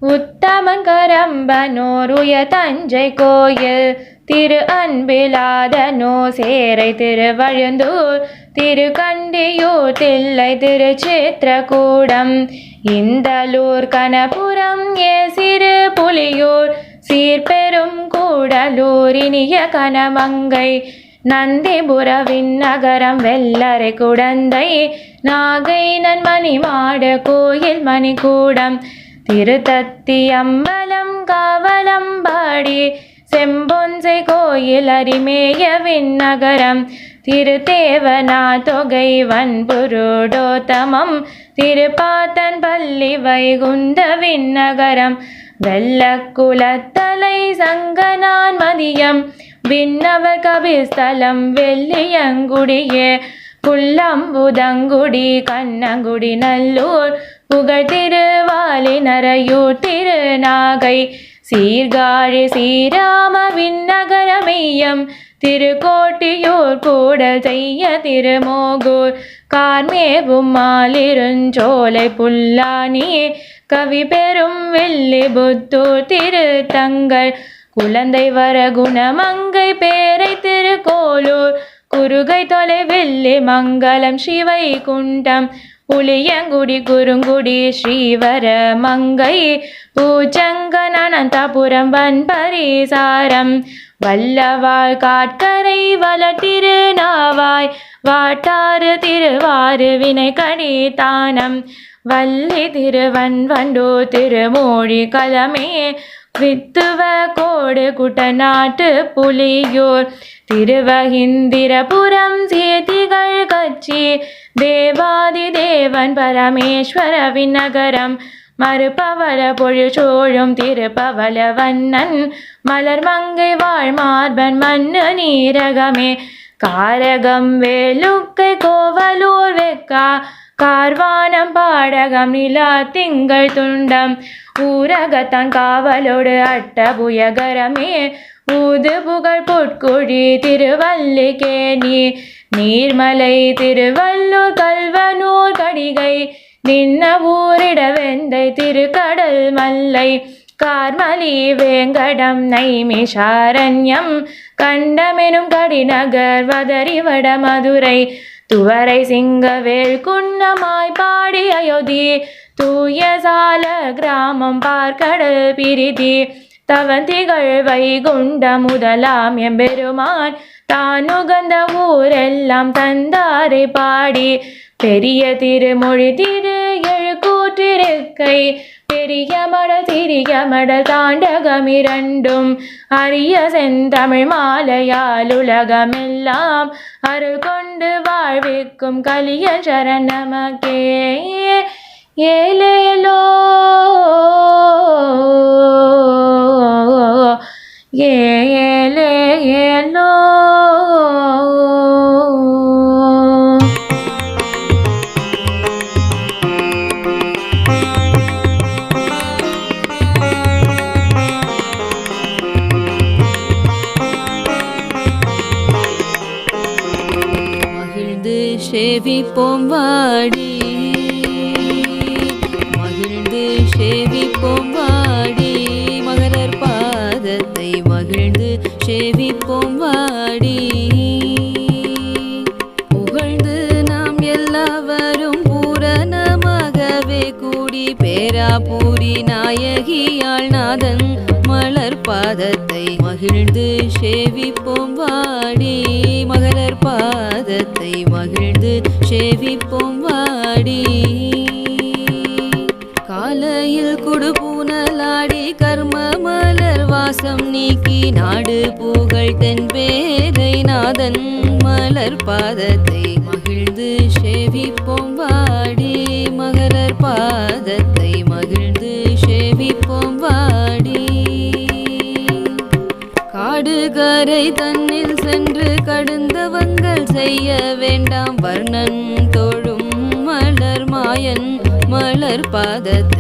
உத்தமன் கரம்பனோருய தஞ்சை கோயில் திரு அன்பிலாதனோ சேரை திருவழுந்தூர் திருக்கண்டியூர் தில்லை திருச்சித்திரகூடம் இந்தலூர் கனபுரம் சிறு புலியூர் சீர்பெரும் கூடலூர் இனிய கனமங்கை நந்திபுர விண்ணகரம் வெள்ளரை குடந்தை நாகை நன்மணி மாட கோயில் மணிக்கூடம் திருத்தத்தி அம்பலம் காவலம்பாடி செம்பொன்சை கோயில் அரிமேய விண்ணகரம் திருத்தேவனா தொகை வன்புருடோத்தமம் திருப்பாத்தன் பள்ளி வைகுந்த விண்ணகரம் வெள்ளக்குலத்தலை சங்கனான் மதியம் விண்ணவர் கபிஸ்தலம் வெள்ளியங்குடியே புல்லம்புதங்குடி கண்ணங்குடி நல்லூர் புகழ் திருவாலி நரையூர் திருநாகை சீர்காழி ஸ்ரீராம விண்ணகரமெய்யம் திருக்கோட்டியூர் கூடல் செய்ய திருமோகூர் கார்மேவும் மாலிருஞ்சோலை புல்லானி கவி பெரும் வில்லிபுத்தூர் திருத்தங்கள் குழந்தை வர குணமங்கை பேரை திருக்கோலூர் குருகை தொலை வில்லி மங்கலம் ஸ்ரீவைகுண்டம் புளியங்குடி குறுங்குடி ஸ்ரீவர மங்கை பூச்சங்கனந்தபுரம் வன்பரிசாரம் வல்லவாழ் காட்கரை வளர்த்திருநாவாய் வாட்டாறு திருவாறு வினை கடித்தானம் வள்ளி திருவன்வண்டோ திருமூழி கலமே வித்துவ கோடு குட்டநாட்டு புலியூர் திருவஹிந்திரபுரம் சேத்திகள் கட்சி தேவாதி தேவன் பரமேஸ்வர விண்ணகரம் மறுபவள பொழிச்சோழும் திருப்பவள வண்ணன் மலர் மங்கை வாழ் மார்பன் மண்ணு நீரகமே காரகம் வேலுக்கை கோவலூர் வெக்கா கார்வானம் பாடகம் நிலா திங்கள் துண்டம் ஊரகத்தான் காவலோடு அட்டபுயகரமே ஊது புகழ் பொற்குழி திருவல்லிக்கேணி நீர்மலை திருவள்ளூர் கல்வனூர் கடிகை நின்ன ஊரிடவெந்தை திருக்கடல் மல்லை கார்மலி வேங்கடம் நைமிஷாரண்யம் கண்டமெனும் கடிநகர் வதரி வட மதுரை துவரை சிங்கவேல் குன்னமாய் பாடி அயோத்தி தூய சால கிராமம் பார்க்கடல் பிரிதி தவந்திகள் வைகுண்ட முதலாம் எம்பெருமான் தானுகந்த ஊரெல்லாம் தந்தாரை பாடி பெரிய திருமொழி திரு எழுக்கூற்றிருக்கை பெரிய மடல் சிறிய மடல் தாண்டகமிரண்டும் அரிய செந்தமிழ் மாலையால் உலகமெல்லாம் அருள் கொண்டு வாழ்விக்கும் கலிய சரணமக்கே ஏலேலோ ஏலேலோ. சேவிப்போம் வாடி மகிழ்ந்து சேவிப்போம் வாடி மகரர் பாதத்தை மகிழ்ந்து சேவிப்போம் வாடி புகழ்ந்து நாம் எல்லாவரும் பூரணமாகவே கூடி பேராபூரி நாயகியாள் நாதன் மலர் பாதத்தை மகிழ்ந்து சேவிப்போம் வாடி மகரர் பாதத்தை மகிழ்ந்து சேவிப்போம் வாடி காலையில் குடுபூனலாடி கர்ம மலர் வாசம் நீக்கி நாடு புகழ் தென்பேரை நாதன் மலர் பாதத்தை மகிழ்ந்து சேவிப்போம் வாடி மகரர் பாதத்தை மகிழ்ந்து சேவிப்போம் வாடி காடுகரை தன்னில் சென்று கடுந்தவங்கள் செய்ய வேண்டாம் வர்ணன் தோழும் மலர் மாயன் மலர் பாதத்தை